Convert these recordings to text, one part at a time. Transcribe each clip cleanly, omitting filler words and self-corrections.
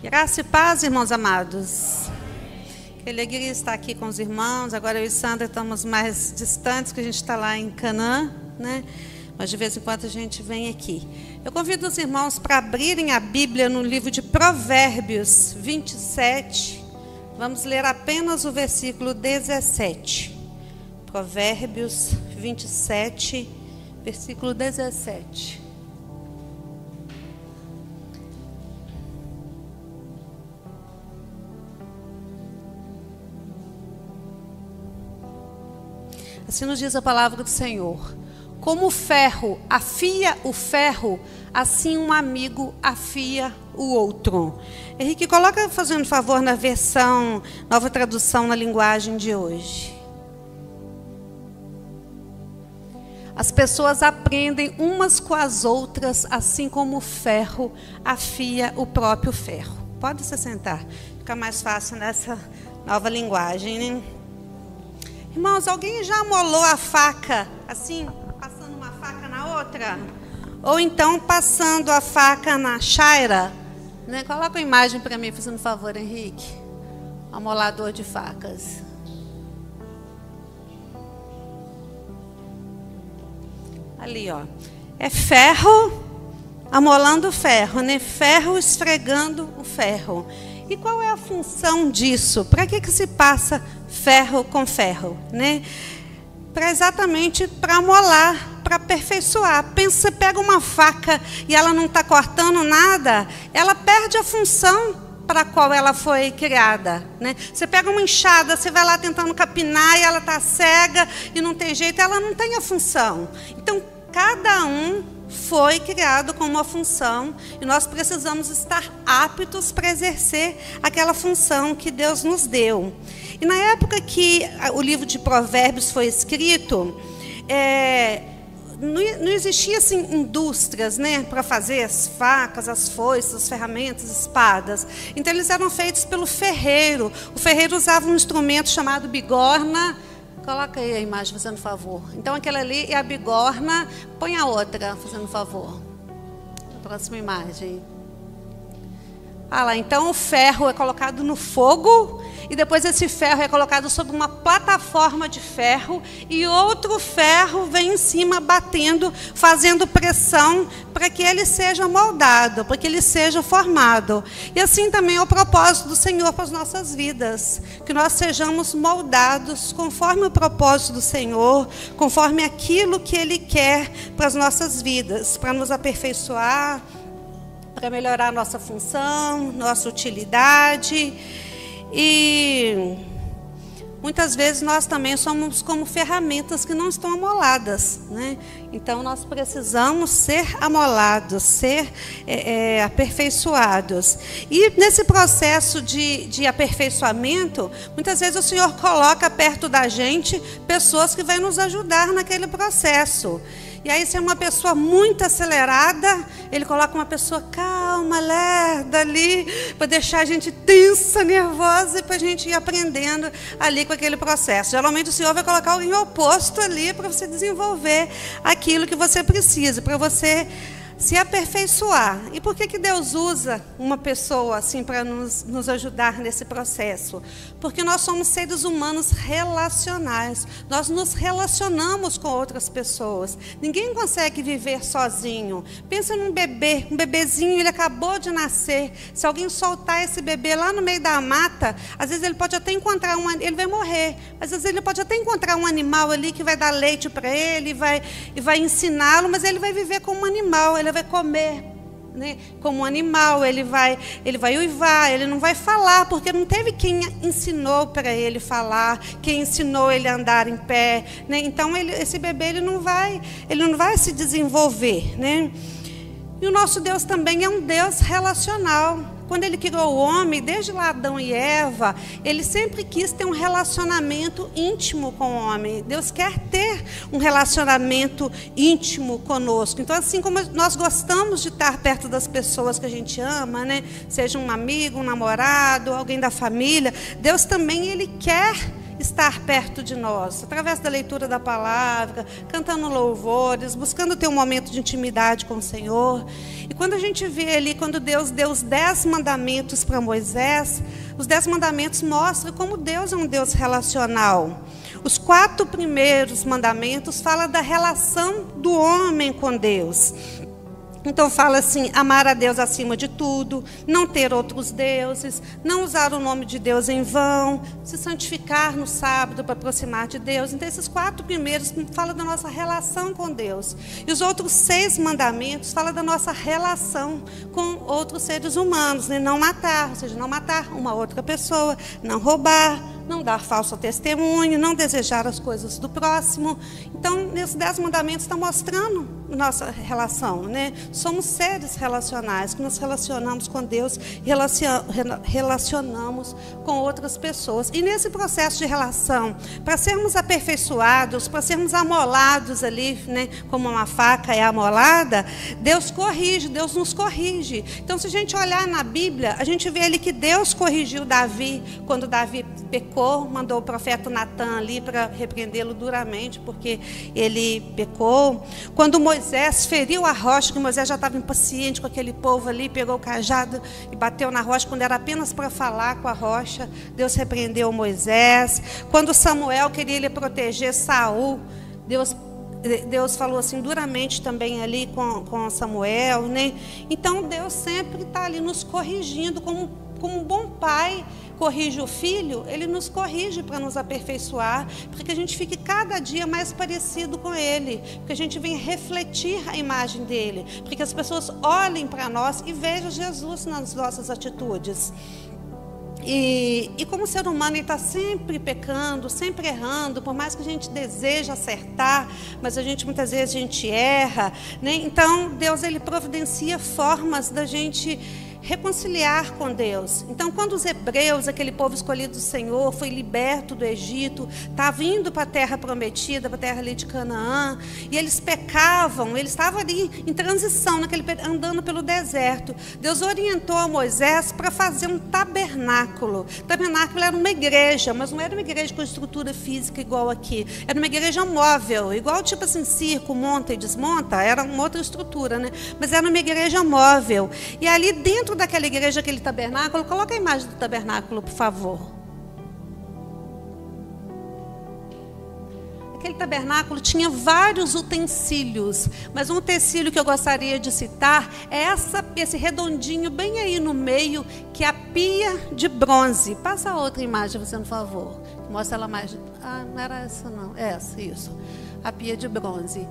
Graça e paz, irmãos amados. Que alegria estar aqui com os irmãos. Agora eu e Sandra estamos mais distantes, que a gente está lá em Canaã, né? Mas de vez em quando a gente vem aqui. Eu convido os irmãos para abrirem a Bíblia no livro de Provérbios 27. Vamos ler apenas o versículo 17. Provérbios 27, versículo 17. Assim nos diz a palavra do Senhor. Como o ferro afia o ferro, assim um amigo afia o outro. Henrique, coloca, fazendo favor, na versão, nova tradução na linguagem de hoje. As pessoas aprendem umas com as outras, assim como o ferro afia o próprio ferro. Pode se sentar, fica mais fácil nessa nova linguagem, né? Irmãos, alguém já amolou a faca, assim, passando uma faca na outra? Ou então passando a faca na chaira? Né? Coloca a imagem para mim, fazendo favor, Henrique. Amolador de facas. Ali, ó. É ferro amolando ferro, né? Ferro esfregando o ferro. E qual é a função disso? Para que se passa ferro com ferro, né? Exatamente para amolar, para aperfeiçoar. Pensa, você pega uma faca e ela não está cortando nada, ela perde a função para a qual ela foi criada, né? Você pega uma enxada, você vai lá tentando capinar e ela está cega e não tem jeito, ela não tem a função. Então, cada um foi criado com uma função e nós precisamos estar aptos para exercer aquela função que Deus nos deu. E na época que o livro de Provérbios foi escrito, não existia assim indústrias, né, para fazer as facas, as foices, as ferramentas, as espadas. Então eles eram feitos pelo ferreiro. O ferreiro usava um instrumento chamado bigorna. Coloca aí a imagem, fazendo favor. Então, aquela ali é a bigorna. Põe a outra, fazendo favor. A próxima imagem. Ah lá, então o ferro é colocado no fogo. E depois esse ferro é colocado sobre uma plataforma de ferro. E outro ferro vem em cima batendo, fazendo pressão para que ele seja moldado, para que ele seja formado. E assim também é o propósito do Senhor para as nossas vidas. Que nós sejamos moldados conforme o propósito do Senhor, conforme aquilo que Ele quer para as nossas vidas, para nos aperfeiçoar, para melhorar a nossa função, nossa utilidade. E muitas vezes nós também somos como ferramentas que não estão amoladas, né? Então nós precisamos ser amolados, ser aperfeiçoados. E nesse processo de aperfeiçoamento, muitas vezes o Senhor coloca perto da gente pessoas que vão nos ajudar naquele processo. E aí, se é uma pessoa muito acelerada, ele coloca uma pessoa calma, lerda ali, para deixar a gente tensa, nervosa, e para a gente ir aprendendo ali com aquele processo. Geralmente o Senhor vai colocar alguém oposto ali para você desenvolver aquilo que você precisa, para você se aperfeiçoar. E por que Deus usa uma pessoa assim para nos ajudar nesse processo? Porque nós somos seres humanos relacionais. Nós nos relacionamos com outras pessoas. Ninguém consegue viver sozinho. Pensa num bebê, um bebezinho, ele acabou de nascer. Se alguém soltar esse bebê lá no meio da mata, às vezes ele pode até encontrar ele vai morrer, mas às vezes ele pode até encontrar um animal ali que vai dar leite para ele e vai ensiná-lo, mas ele vai viver como um animal. Ele vai comer, né, como um animal, ele vai uivar, ele não vai falar, porque não teve quem ensinou para ele falar, quem ensinou ele a andar em pé, né? Então esse bebê ele não vai se desenvolver, né? E o nosso Deus também é um Deus relacional. Quando Ele criou o homem, desde lá Adão e Eva, Ele sempre quis ter um relacionamento íntimo com o homem. Deus quer ter um relacionamento íntimo conosco. Então, assim como nós gostamos de estar perto das pessoas que a gente ama, né? Seja um amigo, um namorado, alguém da família, Deus também Ele quer estar perto de nós, através da leitura da palavra, cantando louvores, buscando ter um momento de intimidade com o Senhor. E quando a gente vê ali, quando Deus deu os 10 mandamentos para Moisés, os 10 mandamentos mostram como Deus é um Deus relacional. Os 4 primeiros mandamentos falam da relação do homem com Deus. Então fala assim, amar a Deus acima de tudo, não ter outros deuses, não usar o nome de Deus em vão, se santificar no sábado para aproximar de Deus. Então esses 4 primeiros falam da nossa relação com Deus. E os outros 6 mandamentos falam da nossa relação com outros seres humanos, né? Não matar, ou seja, não matar uma outra pessoa, não roubar, não dar falso testemunho, não desejar as coisas do próximo. Então, nesses 10 mandamentos está mostrando nossa relação, né? Somos seres relacionais, que nos relacionamos com Deus e relacionamos com outras pessoas. E nesse processo de relação, para sermos aperfeiçoados, para sermos amolados ali, né? Como uma faca é amolada, Deus corrige, Deus nos corrige. Então, se a gente olhar na Bíblia, a gente vê ali que Deus corrigiu Davi, quando Davi pecou, mandou o profeta Natan ali para repreendê-lo duramente, porque ele pecou. Quando Moisés feriu a rocha, que Moisés já estava impaciente com aquele povo ali, pegou o cajado e bateu na rocha, quando era apenas para falar com a rocha, Deus repreendeu Moisés. Quando Samuel queria ele proteger Saul, Deus falou assim duramente também ali com Samuel, né? Então Deus sempre está ali nos corrigindo, como um bom pai corrige o filho, ele nos corrige para nos aperfeiçoar, para que a gente fique cada dia mais parecido com ele, porque a gente venha refletir a imagem dele, para que as pessoas olhem para nós e vejam Jesus nas nossas atitudes. E como ser humano, ele está sempre pecando, sempre errando, por mais que a gente deseje acertar, mas muitas vezes a gente erra, né? Então Deus ele providencia formas da gente reconciliar com Deus. Então, quando os hebreus, aquele povo escolhido do Senhor, foi liberto do Egito, estava indo para a terra prometida, para a terra ali de Canaã, e eles pecavam, eles estavam ali em transição, andando pelo deserto. Deus orientou a Moisés para fazer um tabernáculo. O tabernáculo era uma igreja, mas não era uma igreja com estrutura física igual aqui. Era uma igreja móvel, igual tipo assim, circo, monta e desmonta, era uma outra estrutura, né? Mas era uma igreja móvel. E ali dentro daquela igreja, aquele tabernáculo, coloca a imagem do tabernáculo, por favor. Aquele tabernáculo tinha vários utensílios, mas um utensílio que eu gostaria de citar é esse redondinho bem aí no meio, que é a pia de bronze. Passa a outra imagem, você, por favor. Mostra ela mais. Ah, não era essa não. Essa, isso. A pia de bronze.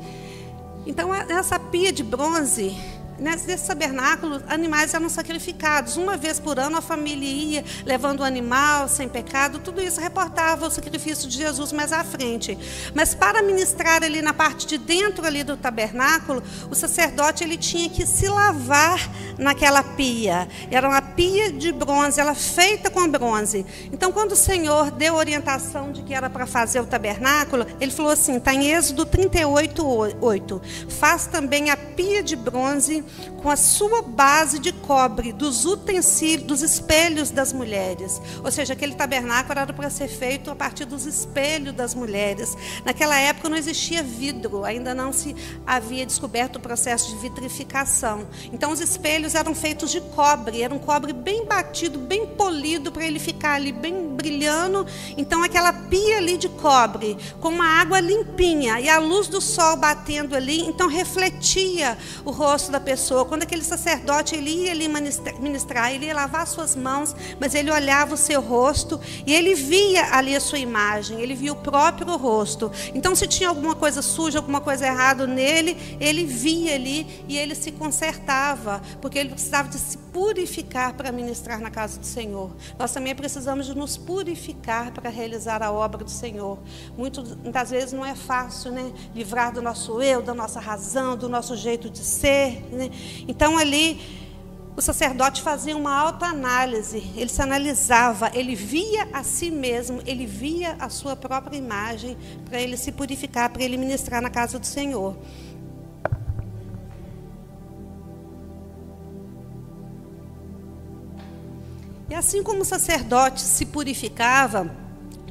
Então, essa pia de bronze, nesse tabernáculo, animais eram sacrificados. Uma vez por ano, a família ia levando o animal sem pecado. Tudo isso reportava o sacrifício de Jesus mais à frente. Mas para ministrar ali na parte de dentro ali do tabernáculo, o sacerdote ele tinha que se lavar naquela pia. Era uma pia de bronze, ela feita com bronze. Então, quando o Senhor deu orientação de que era para fazer o tabernáculo, ele falou assim, está em Êxodo 38:8. Faz também a pia de bronze com a sua base de cobre, dos utensílios, dos espelhos das mulheres. Ou seja, aquele tabernáculo era para ser feito a partir dos espelhos das mulheres. Naquela época não existia vidro, ainda não se havia descoberto o processo de vitrificação. Então os espelhos eram feitos de cobre, era um cobre bem batido, bem polido, para ele ficar ali bem brilhando. Então aquela pia ali de cobre, com uma água limpinha, e a luz do sol batendo ali, então refletia o rosto da pessoa. Quando aquele sacerdote ele ia ali ministrar, ele ia lavar suas mãos, mas ele olhava o seu rosto e ele via ali a sua imagem, ele via o próprio rosto. Então, se tinha alguma coisa suja, alguma coisa errada nele, ele via ali e ele se consertdas, porque ele precisava de se purificar para ministrar na casa do Senhor. Nós também precisamos de nos purificar para realizar a obra do Senhor. Muitas vezes não é fácil, né? Livrar do nosso eu, da nossa razão, do nosso jeito de ser, né? Então ali o sacerdote fazia uma autoanálise, ele se analisava, ele via a si mesmo, ele via a sua própria imagem para ele se purificar, para ele ministrar na casa do Senhor. E assim como o sacerdote se purificava,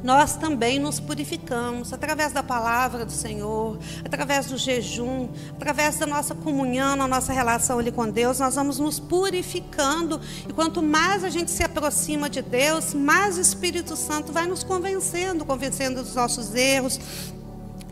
nós também nos purificamos através da palavra do Senhor, através do jejum, através da nossa comunhão, na nossa relação ali com Deus. Nós vamos nos purificando, e quanto mais a gente se aproxima de Deus, mais o Espírito Santo vai nos convencendo dos nossos erros,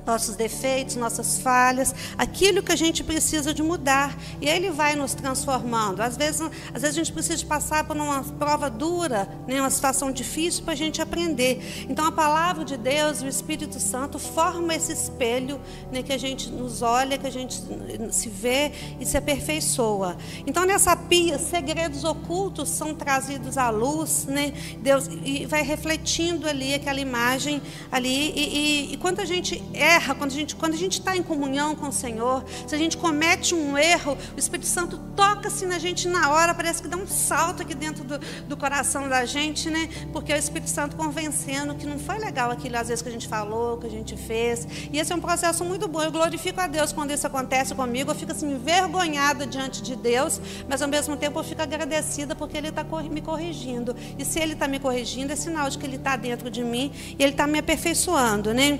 nossos defeitos, nossas falhas, aquilo que a gente precisa de mudar, e Ele vai nos transformando. Às vezes a gente precisa de passar por uma prova dura, né, uma situação difícil para a gente aprender. Então a palavra de Deus, o Espírito Santo, forma esse espelho, né, que a gente nos olha, que a gente se vê e se aperfeiçoa. Então nessa pia, segredos ocultos são trazidos à luz, né, Deus, e vai refletindo ali aquela imagem ali, e quando a gente erra, quando a gente está em comunhão com o Senhor, se a gente comete um erro, o Espírito Santo toca-se na gente na hora, parece que dá um salto aqui dentro do coração da gente, né? Porque é o Espírito Santo convencendo que não foi legal aquilo, às vezes, que a gente falou, que a gente fez. E esse é um processo muito bom. Eu glorifico a Deus quando isso acontece comigo. Eu fico assim, envergonhada diante de Deus, mas ao mesmo tempo eu fico agradecida porque Ele está me corrigindo. E se Ele está me corrigindo, é sinal de que Ele está dentro de mim e Ele está me aperfeiçoando, né?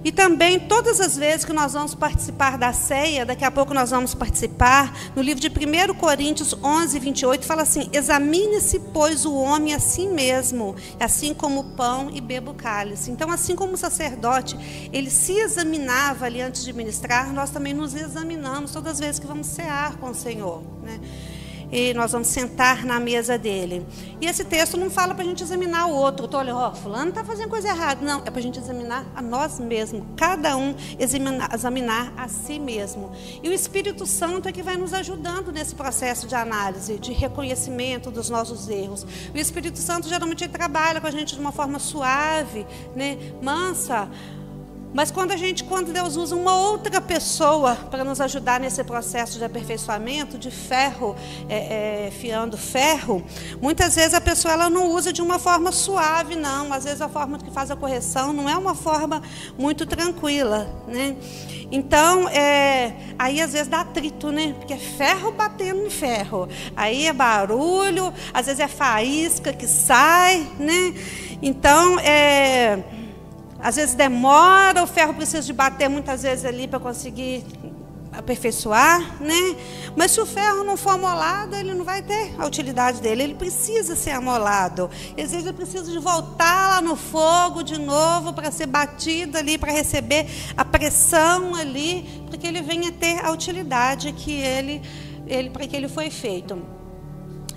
E também, todas as vezes que nós vamos participar da ceia, daqui a pouco nós vamos participar, no livro de 1 Coríntios 11, 28, fala assim: examine-se, pois, o homem a si mesmo, assim como o pão e beba o cálice. Então, assim como o sacerdote, ele se examinava ali antes de ministrar, nós também nos examinamos todas as vezes que vamos cear com o Senhor, né? E nós vamos sentar na mesa dele. E esse texto não fala para a gente examinar o outro. Estou olhando, ó, fulano está fazendo coisa errada. Não, é para a gente examinar a nós mesmos. Cada um examinar a si mesmo. E o Espírito Santo é que vai nos ajudando nesse processo de análise, de reconhecimento dos nossos erros. O Espírito Santo geralmente trabalha com a gente de uma forma suave, né, mansa. Mas quando Deus usa uma outra pessoa para nos ajudar nesse processo de aperfeiçoamento, de ferro, fiando ferro, muitas vezes a pessoa ela não usa de uma forma suave, não. Às vezes a forma que faz a correção não é uma forma muito tranquila, né? Então, aí às vezes dá atrito, né? Porque é ferro batendo em ferro. Aí é barulho, às vezes é faísca que sai, né? Então, às vezes demora, o ferro precisa de bater muitas vezes ali para conseguir aperfeiçoar, né? Mas se o ferro não for amolado, ele não vai ter a utilidade dele. Ele precisa ser amolado. Às vezes ele precisa de voltar lá no fogo de novo para ser batido ali, para receber a pressão ali, para que ele venha ter a utilidade para que ele foi feito.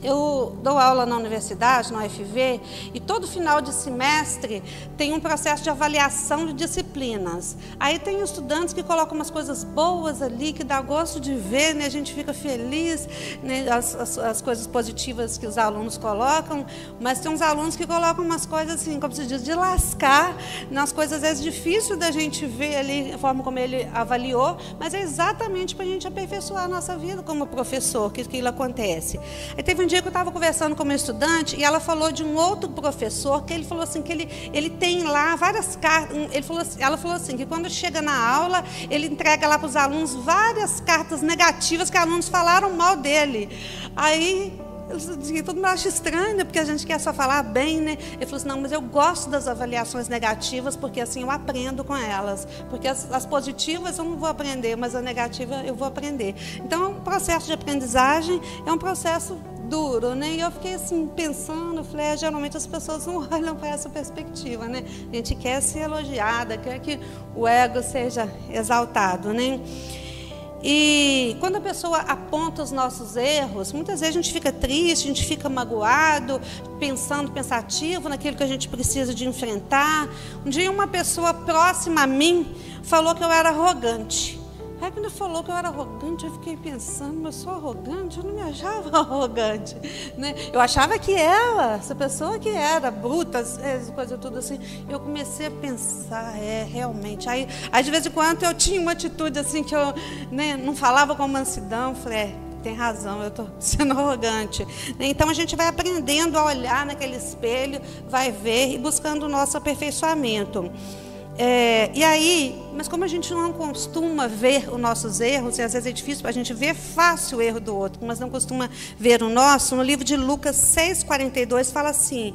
Eu dou aula na universidade, na UFV, e todo final de semestre tem um processo de avaliação de disciplinas. Aí tem estudantes que colocam umas coisas boas ali, que dá gosto de ver, né? A gente fica feliz, né? As coisas positivas que os alunos colocam, mas tem uns alunos que colocam umas coisas assim, como se diz, de lascar, nas coisas às vezes difíceis da gente ver ali, a forma como ele avaliou, mas é exatamente para a gente aperfeiçoar a nossa vida como professor, que aquilo acontece. Aí teve um dia que eu estava conversando com uma estudante e ela falou de um outro professor que ele falou assim, que ele tem lá várias cartas. Ela falou assim, que quando chega na aula, ele entrega lá para os alunos várias cartas negativas que alunos falaram mal dele. Aí todo mundo acha estranho, né? Porque a gente quer só falar bem, né? Ele falou assim, não, mas eu gosto das avaliações negativas, porque assim eu aprendo com elas. Porque as positivas eu não vou aprender, mas a negativa eu vou aprender. Então, o processo de aprendizagem é um processo duro, né? E eu fiquei assim, pensando, falei, geralmente as pessoas não olham para essa perspectiva, né? A gente quer ser elogiada, quer que o ego seja exaltado, né? E quando a pessoa aponta os nossos erros, muitas vezes a gente fica triste, a gente fica magoado, pensativo naquilo que a gente precisa de enfrentar. Um dia uma pessoa próxima a mim falou que eu era arrogante. Aí quando ele falou que eu era arrogante, eu fiquei pensando, eu sou arrogante? Eu não me achava arrogante, né? Eu achava que ela, essa pessoa que era bruta, coisa tudo assim. Eu comecei a pensar, realmente. Aí de vez em quando eu tinha uma atitude assim que eu, né, não falava com mansidão, falei, tem razão, eu estou sendo arrogante. Então a gente vai aprendendo a olhar naquele espelho, vai ver e buscando o nosso aperfeiçoamento. E aí, mas como a gente não costuma ver os nossos erros, e às vezes é difícil, a gente vê fácil o erro do outro, mas não costuma ver o nosso, no livro de Lucas 6,42 fala assim,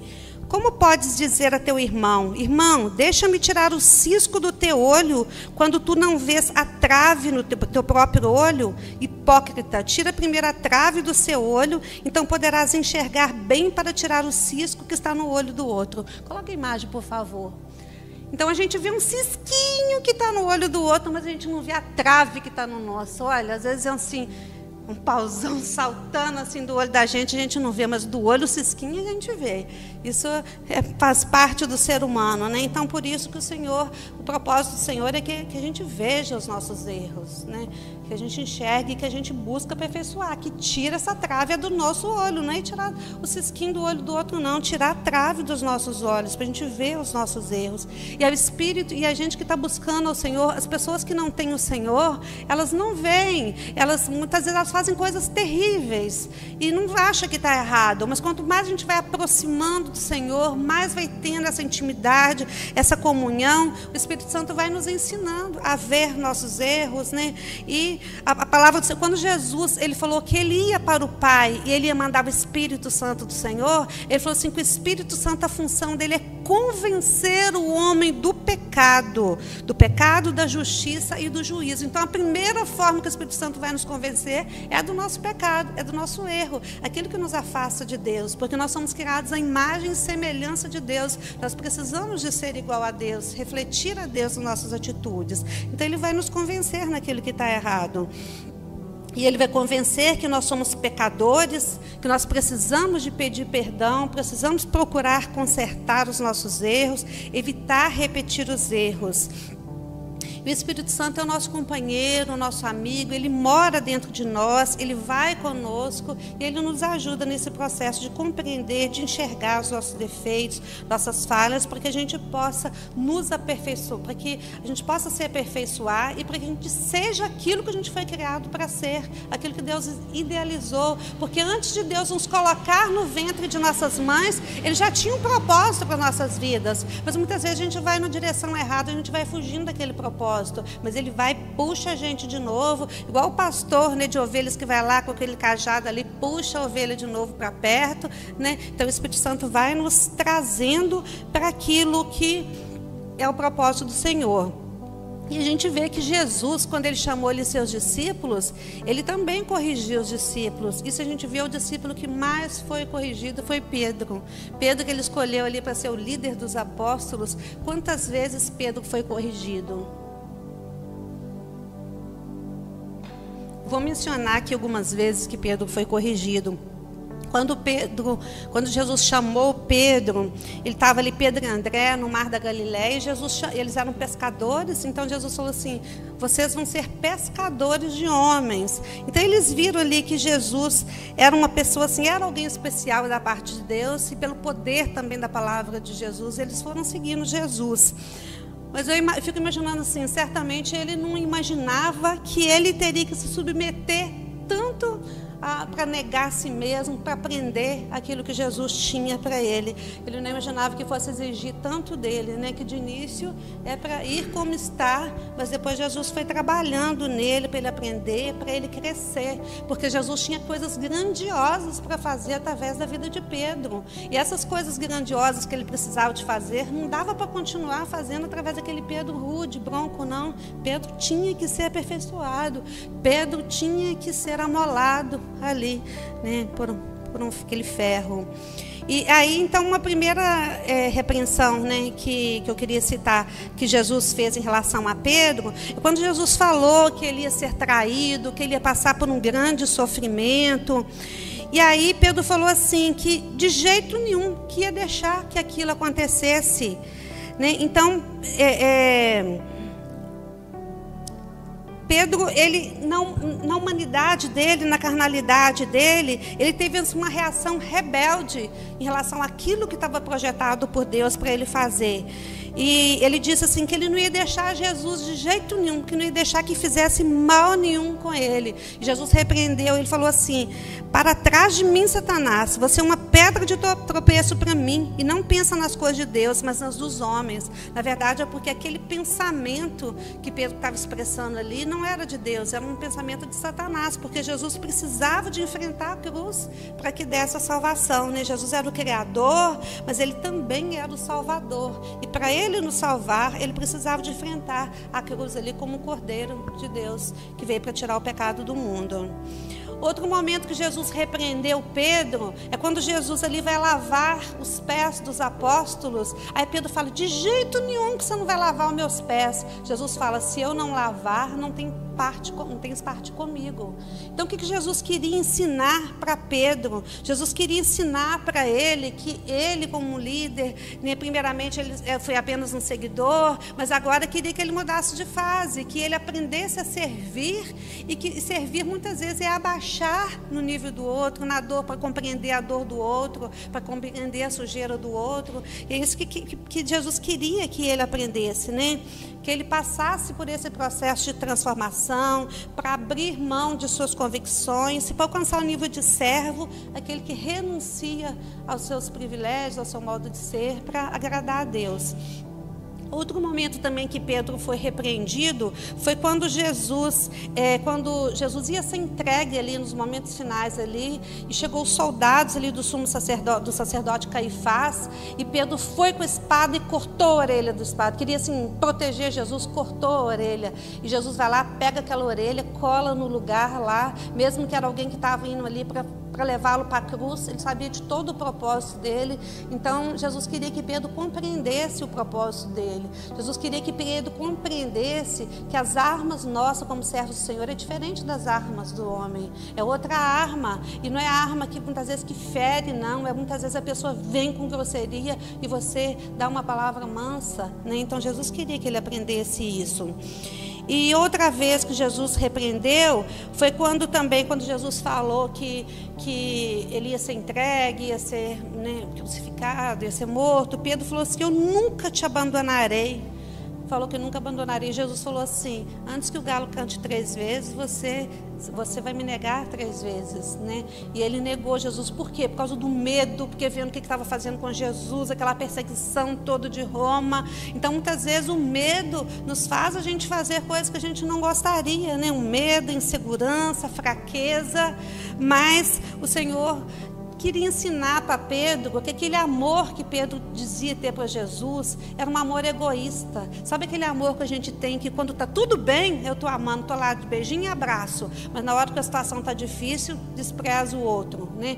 Como podes dizer a teu irmão: irmão, deixa-me tirar o cisco do teu olho, quando tu não vês a trave no teu próprio olho? Hipócrita, tira primeiro a trave do seu olho, então poderás enxergar bem para tirar o cisco que está no olho do outro. Coloca a imagem, por favor. Então a gente vê um cisquinho que está no olho do outro, mas a gente não vê a trave que está no nosso. Olha, às vezes é assim, um pauzão saltando assim do olho da gente, a gente não vê, mas do olho o cisquinho a gente vê. Isso faz parte do ser humano, né? Então, por isso que o propósito do Senhor é que a gente veja os nossos erros, né? Que a gente enxergue, que a gente busca aperfeiçoar, que tira essa trave do nosso olho, não é tirar o cisquinho do olho do outro, não, tirar a trave dos nossos olhos, para a gente ver os nossos erros. E o Espírito, e a gente que está buscando ao Senhor, as pessoas que não têm o Senhor, elas não veem, muitas vezes elas fazem coisas terríveis e não acham que está errado, mas quanto mais a gente vai aproximando do Senhor, mais vai tendo essa intimidade, essa comunhão, o Espírito Santo vai nos ensinando a ver nossos erros, né? E a palavra do Senhor, quando Jesus ele falou que ele ia para o Pai e ele ia mandar o Espírito Santo do Senhor, ele falou assim que o Espírito Santo, a função dele é convencer o homem do pecado, da justiça e do juízo. Então, a primeira forma que o Espírito Santo vai nos convencer é do nosso pecado, é do nosso erro, aquilo que nos afasta de Deus, porque nós somos criados à imagem e semelhança de Deus. Nós precisamos de ser igual a Deus, refletir a Deus nas nossas atitudes. Então, ele vai nos convencer naquilo que está errado. E ele vai convencer que nós somos pecadores, que nós precisamos de pedir perdão, precisamos procurar consertar os nossos erros, evitar repetir os erros. O Espírito Santo é o nosso companheiro, o nosso amigo, ele mora dentro de nós, ele vai conosco e ele nos ajuda nesse processo de compreender, de enxergar os nossos defeitos, nossas falhas, para que a gente possa nos aperfeiçoar, para que a gente possa se aperfeiçoar e para que a gente seja aquilo que a gente foi criado para ser, aquilo que Deus idealizou, porque antes de Deus nos colocar no ventre de nossas mães, ele já tinha um propósito para nossas vidas, mas muitas vezes a gente vai na direção errada, a gente vai fugindo daquele propósito. Mas ele vai, puxa a gente de novo, igual o pastor, né, de ovelhas que vai lá com aquele cajado ali, puxa a ovelha de novo para perto, né? Então o Espírito Santo vai nos trazendo para aquilo que é o propósito do Senhor. E a gente vê que Jesus, quando ele chamou ali seus discípulos, ele também corrigiu os discípulos. Isso a gente vê, o discípulo que mais foi corrigido foi Pedro. Pedro, que ele escolheu ali para ser o líder dos apóstolos. Quantas vezes Pedro foi corrigido? Vou mencionar aqui algumas vezes que Pedro foi corrigido. Quando Jesus chamou Pedro, ele estava ali, Pedro e André, no mar da Galileia, e eles eram pescadores, então Jesus falou assim, vocês vão ser pescadores de homens. Então eles viram ali que Jesus era uma pessoa assim, era alguém especial da parte de Deus, e pelo poder também da palavra de Jesus, eles foram seguindo Jesus. Mas eu fico imaginando assim, certamente ele não imaginava que ele teria que se submeter tanto para negar a si mesmo, para aprender aquilo que Jesus tinha para ele. Ele não imaginava que fosse exigir tanto dele, né? Que de início é para ir como está, mas depois Jesus foi trabalhando nele para ele aprender, para ele crescer, porque Jesus tinha coisas grandiosas para fazer através da vida de Pedro. E essas coisas grandiosas que ele precisava de fazer, não dava para continuar fazendo através daquele Pedro rude, bronco, não. Pedro tinha que ser aperfeiçoado, Pedro tinha que ser amolado ali, né, por aquele ferro. E aí, então, uma primeira repreensão, né, que eu queria citar, que Jesus fez em relação a Pedro, quando Jesus falou que ele ia ser traído, que ele ia passar por um grande sofrimento. E aí Pedro falou assim, que de jeito nenhum que ia deixar que aquilo acontecesse, né? Então, Pedro, ele, na humanidade dele, na carnalidade dele, ele teve uma reação rebelde em relação àquilo que estava projetado por Deus para ele fazer. E ele disse assim, que ele não ia deixar Jesus de jeito nenhum, que não ia deixar que fizesse mal nenhum com ele. E Jesus repreendeu, ele falou assim, para trás de mim, Satanás, você é uma pedra de tropeço para mim. E não pensa nas coisas de Deus, mas nas dos homens. Na verdade, é porque aquele pensamento que Pedro estava expressando ali não era de Deus, era um pensamento de Satanás, porque Jesus precisava de enfrentar a cruz para que desse a salvação, né? Jesus era o Criador, mas ele também era o Salvador. E para ele nos salvar, ele precisava de enfrentar a cruz ali como o Cordeiro de Deus, que veio para tirar o pecado do mundo. Outro momento que Jesus repreendeu Pedro é quando Jesus ali vai lavar os pés dos apóstolos. Aí Pedro fala: de jeito nenhum que você não vai lavar os meus pés. Jesus fala: se eu não lavar, não tens parte comigo. Então o que Jesus queria ensinar para Pedro? Jesus queria ensinar para ele que ele, como líder, né, primeiramente ele foi apenas um seguidor, mas agora queria que ele mudasse de fase, que ele aprendesse a servir, e que servir muitas vezes é abaixar no nível do outro, na dor, para compreender a dor do outro, para compreender a sujeira do outro. E é isso que Jesus queria que ele aprendesse, né? Que ele passasse por esse processo de transformação, para abrir mão de suas convicções, para alcançar o nível de servo, aquele que renuncia aos seus privilégios, ao seu modo de ser, para agradar a Deus. Outro momento também que Pedro foi repreendido foi quando Jesus ia ser entregue ali nos momentos finais ali, e chegou os soldados ali do sacerdote Caifás, e Pedro foi com a espada e cortou a orelha do espada, queria assim proteger Jesus, cortou a orelha, e Jesus vai lá, pega aquela orelha, cola no lugar lá, mesmo que era alguém que estava indo ali para levá-lo para a cruz, ele sabia de todo o propósito dele. Então Jesus queria que Pedro compreendesse o propósito dele. Jesus queria que Pedro compreendesse que as armas nossas como servos do Senhor é diferente das armas do homem, é outra arma, e não é a arma que muitas vezes que fere, não, é muitas vezes a pessoa vem com grosseria e você dá uma palavra mansa, né? Então Jesus queria que ele aprendesse isso. E outra vez que Jesus repreendeu foi quando Jesus falou que ele ia ser entregue, ia ser, né, crucificado, ia ser morto. Pedro falou assim: eu nunca te abandonarei. Falou que nunca abandonaria. Jesus falou assim: antes que o galo cante 3 vezes, você vai me negar 3 vezes, né? E ele negou Jesus. Por quê? Por causa do medo, porque vendo o que estava fazendo com Jesus, aquela perseguição toda de Roma. Então muitas vezes o medo nos faz a gente fazer coisas que a gente não gostaria, né? O medo, insegurança, fraqueza. Mas o Senhor queria ensinar para Pedro que aquele amor que Pedro dizia ter para Jesus era um amor egoísta. Sabe aquele amor que a gente tem, que quando está tudo bem, eu estou amando, estou lá de beijinho e abraço, mas na hora que a situação está difícil, despreza o outro, né?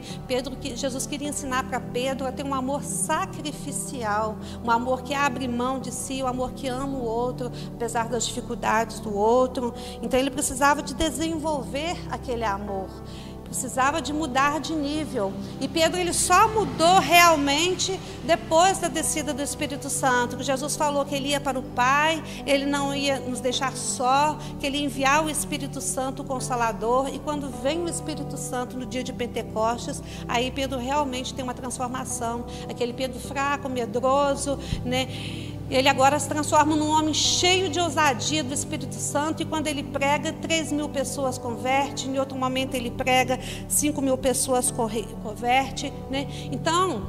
Jesus queria ensinar para Pedro a ter um amor sacrificial, um amor que abre mão de si, um amor que ama o outro, apesar das dificuldades do outro. Então ele precisava de desenvolver aquele amor, precisava de mudar de nível. E Pedro, ele só mudou realmente depois da descida do Espírito Santo, que Jesus falou que ele ia para o Pai, ele não ia nos deixar só, que ele ia enviar o Espírito Santo, o Consolador. E quando vem o Espírito Santo no dia de Pentecostes, aí Pedro realmente tem uma transformação. Aquele Pedro fraco, medroso, né? Ele agora se transforma num homem cheio de ousadia do Espírito Santo, e quando ele prega, 3.000 pessoas convertem. Em outro momento ele prega, 5.000 pessoas convertem, né? Então,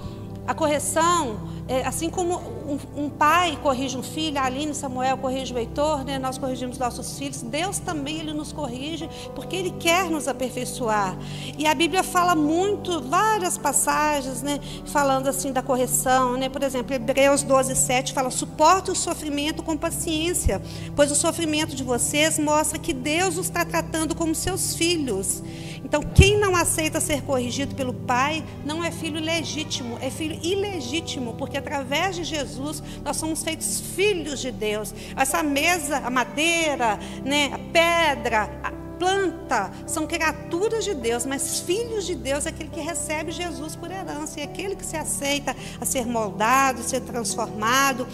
a correção, assim como um pai corrige um filho, a Aline, Samuel corrige o Heitor, né? Nós corrigimos nossos filhos, Deus também ele nos corrige, porque Ele quer nos aperfeiçoar. E a Bíblia fala muito, várias passagens, né, falando assim da correção, né? Por exemplo, Hebreus 12:7 fala: suporte o sofrimento com paciência, pois o sofrimento de vocês mostra que Deus os está tratando como seus filhos. Então, quem não aceita ser corrigido pelo Pai, não é filho legítimo, é filho ilegítimo, porque através de Jesus nós somos feitos filhos de Deus. Essa mesa, a madeira, né, a pedra, a planta, são criaturas de Deus, mas filhos de Deus é aquele que recebe Jesus por herança, e aquele que se aceita a ser moldado, ser transformado.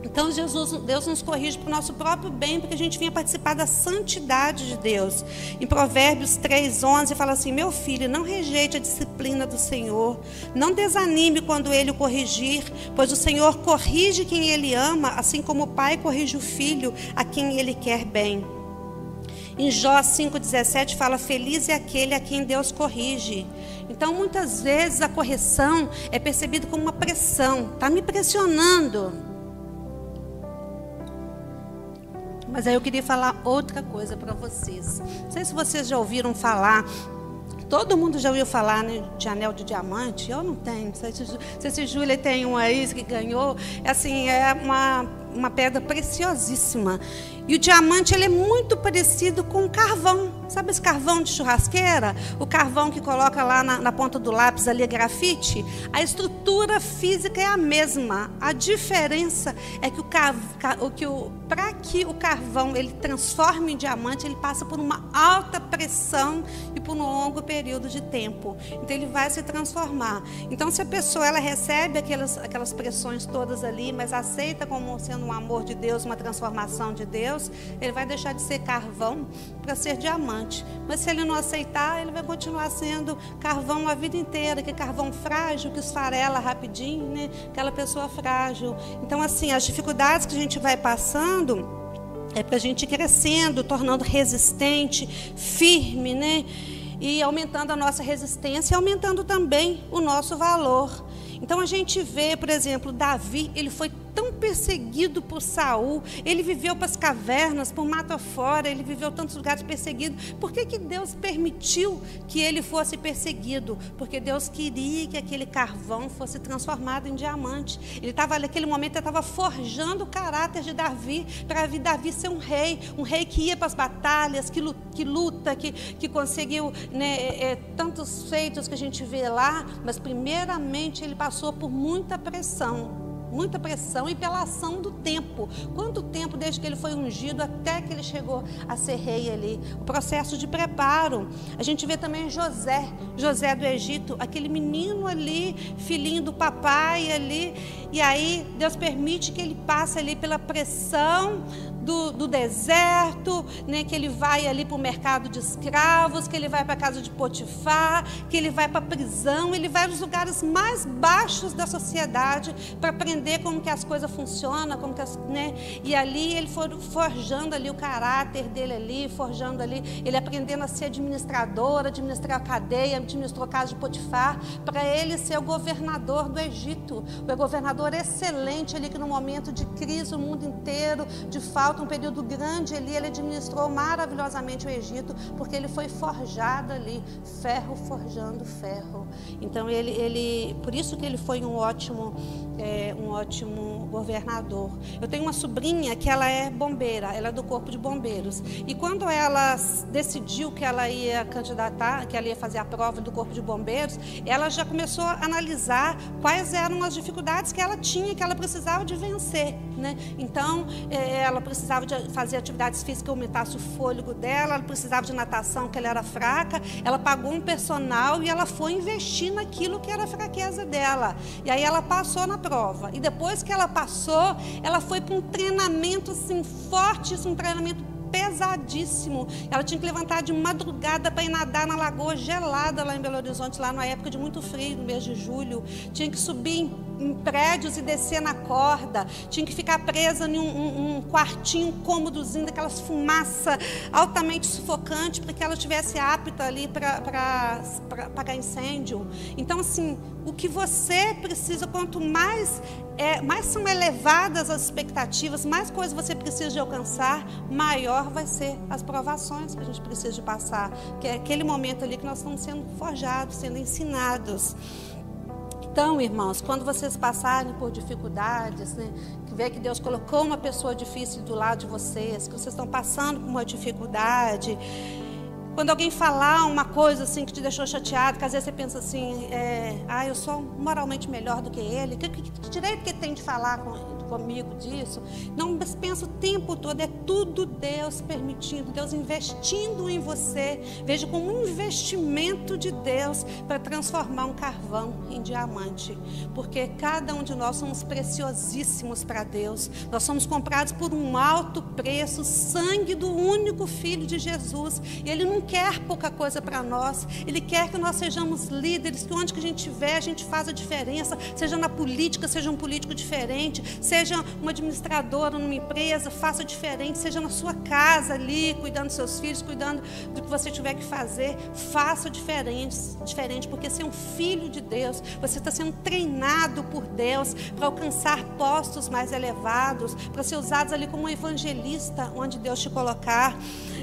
Então Deus nos corrige para o nosso próprio bem, porque a gente vinha participar da santidade de Deus. Em Provérbios 3:11 fala assim: meu filho, não rejeite a disciplina do Senhor, não desanime quando Ele o corrigir, pois o Senhor corrige quem Ele ama, assim como o pai corrige o filho a quem Ele quer bem. Em Jó 5,17 fala: feliz é aquele a quem Deus corrige. Então, muitas vezes a correção é percebida como uma pressão. Está me pressionando. Mas aí eu queria falar outra coisa para vocês. Não sei se vocês já ouviram falar. Todo mundo já ouviu falar, né, de anel de diamante? Eu não tenho. Não sei se Júlia tem um aí que ganhou. Assim, é uma pedra preciosíssima. E o diamante, ele é muito parecido com carvão. Sabe esse carvão de churrasqueira? O carvão que coloca lá na ponta do lápis ali, grafite? A estrutura física é a mesma. A diferença é que para que o carvão ele transforme em diamante, ele passa por uma alta pressão e por um longo período de tempo. Então ele vai se transformar. Então, se a pessoa ela recebe aquelas pressões todas ali, mas aceita como sendo um amor de Deus, uma transformação de Deus, ele vai deixar de ser carvão para ser diamante. Mas se ele não aceitar, ele vai continuar sendo carvão a vida inteira, que é carvão frágil, que esfarela rapidinho, né? Aquela pessoa frágil. Então, assim, as dificuldades que a gente vai passando é para a gente ir crescendo, tornando resistente, firme, né? E aumentando a nossa resistência e aumentando também o nosso valor. Então a gente vê, por exemplo, Davi, ele foi tão perseguido por Saul, ele viveu para as cavernas, por mato afora, ele viveu tantos lugares perseguido. Por que Deus permitiu que ele fosse perseguido? Porque Deus queria que aquele carvão fosse transformado em diamante. Ele estava, naquele momento, ele estava forjando o caráter de Davi, para Davi ser um rei que ia para as batalhas, que luta, que conseguiu, né, tantos feitos que a gente vê lá, mas primeiramente ele passou por muita pressão e pela ação do tempo. Quanto tempo desde que ele foi ungido até que ele chegou a ser rei ali? O processo de preparo. A gente vê também José do Egito, aquele menino ali, filhinho do papai ali, e aí Deus permite que ele passe ali pela pressão do deserto, né, que ele vai ali para o mercado de escravos, que ele vai para a casa de Potifar, que ele vai para a prisão, ele vai nos lugares mais baixos da sociedade para aprender como que as coisas funcionam, né? E ali ele foi forjando ali o caráter dele ali, forjando ali, ele aprendendo a ser administrador, administrar a cadeia, administrou a casa de Potifar, para ele ser o governador do Egito, o governador excelente ali, que no momento de crise, o mundo inteiro, de falta, um período grande ali, ele administrou maravilhosamente o Egito, porque ele foi forjado ali, ferro forjando ferro. Então por isso que ele foi um ótimo governador. Eu tenho uma sobrinha que ela é bombeira, ela é do corpo de bombeiros, e quando ela decidiu que ela ia candidatar, que ela ia fazer a prova do corpo de bombeiros, ela já começou a analisar quais eram as dificuldades que ela tinha, que ela precisava de vencer, né? Então ela precisava de fazer atividades físicas que aumentasse o fôlego dela, ela precisava de natação, que ela era fraca, ela pagou um personal e ela foi investir naquilo que era a fraqueza dela. E aí ela passou na prova. E depois que ela passou, ela foi para um treinamento assim, forte, um treinamento pesadíssimo. Ela tinha que levantar de madrugada para ir nadar na lagoa gelada lá em Belo Horizonte, lá na época de muito frio, no mês de julho. Tinha que subir em prédios e descer na corda. Tinha que ficar presa em um quartinho, um cômodozinho, daquelas fumaças altamente sufocantes, para que ela estivesse apta ali para apagar incêndio. Então, assim, o que você precisa, quanto mais são elevadas as expectativas, mais coisas você precisa de alcançar, maior vai ser as provações que a gente precisa de passar, que é aquele momento ali que nós estamos sendo forjados, sendo ensinados. Então, irmãos, quando vocês passarem por dificuldades, né, que vê que Deus colocou uma pessoa difícil do lado de vocês, que vocês estão passando por uma dificuldade, quando alguém falar uma coisa assim que te deixou chateado, que às vezes você pensa assim, eu sou moralmente melhor do que ele, que direito que ele tem de falar comigo disso? Não, mas pensa o tempo todo, é tudo Deus permitindo, Deus investindo em você. Veja como um investimento de Deus para transformar um carvão em diamante, porque cada um de nós somos preciosíssimos para Deus. Nós somos comprados por um alto preço, sangue do único Filho de Jesus, e Ele não quer pouca coisa para nós. Ele quer que nós sejamos líderes, que onde que a gente estiver, a gente faça a diferença, seja na política, seja um político diferente, seja seja uma administradora numa empresa, faça diferente, seja na sua casa ali, cuidando dos seus filhos, cuidando do que você tiver que fazer, faça diferente, porque ser um filho de Deus, você está sendo treinado por Deus para alcançar postos mais elevados, para ser usados ali como um evangelista, onde Deus te colocar.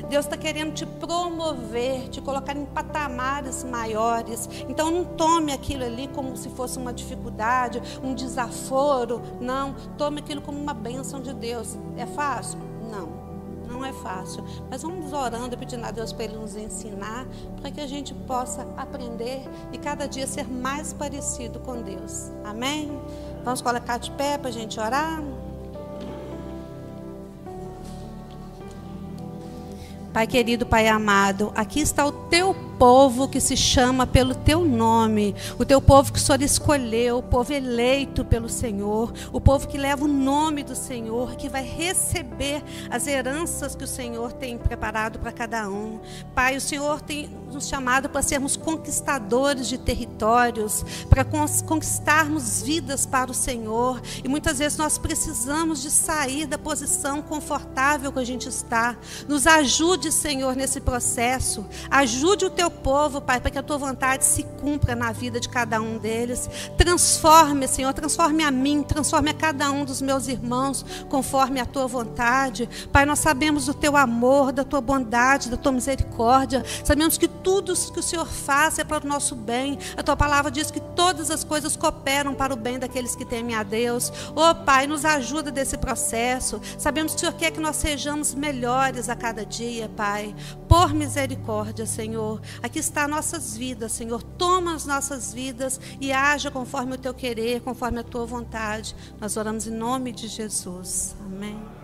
Deus está querendo te promover, te colocar em patamares maiores. Então não tome aquilo ali como se fosse uma dificuldade, um desaforo. Não, tome aquilo como uma bênção de Deus. É fácil? Não é fácil. Mas vamos orando e pedindo a Deus para Ele nos ensinar, para que a gente possa aprender e cada dia ser mais parecido com Deus. Amém? Vamos colocar de pé para a gente orar? Pai querido, Pai amado, aqui está o teu povo que se chama pelo teu nome, o teu povo que o Senhor escolheu, o povo eleito pelo Senhor, o povo que leva o nome do Senhor, que vai receber as heranças que o Senhor tem preparado para cada um. Pai, o Senhor tem nos chamado para sermos conquistadores de territórios, para conquistarmos vidas para o Senhor, e muitas vezes nós precisamos de sair da posição confortável que a gente está. Nos ajude, Senhor, nesse processo, ajude o teu povo, Pai, para que a tua vontade se cumpra na vida de cada um deles. Transforme, Senhor, transforme a mim, transforme a cada um dos meus irmãos conforme a tua vontade. Pai, nós sabemos do teu amor, da tua bondade, da tua misericórdia, sabemos que tudo que o Senhor faz é para o nosso bem. A tua palavra diz que todas as coisas cooperam para o bem daqueles que temem a Deus. Oh, Pai, nos ajuda desse processo. Sabemos que o Senhor quer que nós sejamos melhores a cada dia, Pai. Por misericórdia, Senhor. Aqui está nossas vidas, Senhor. Toma as nossas vidas e haja conforme o teu querer, conforme a tua vontade. Nós oramos em nome de Jesus. Amém.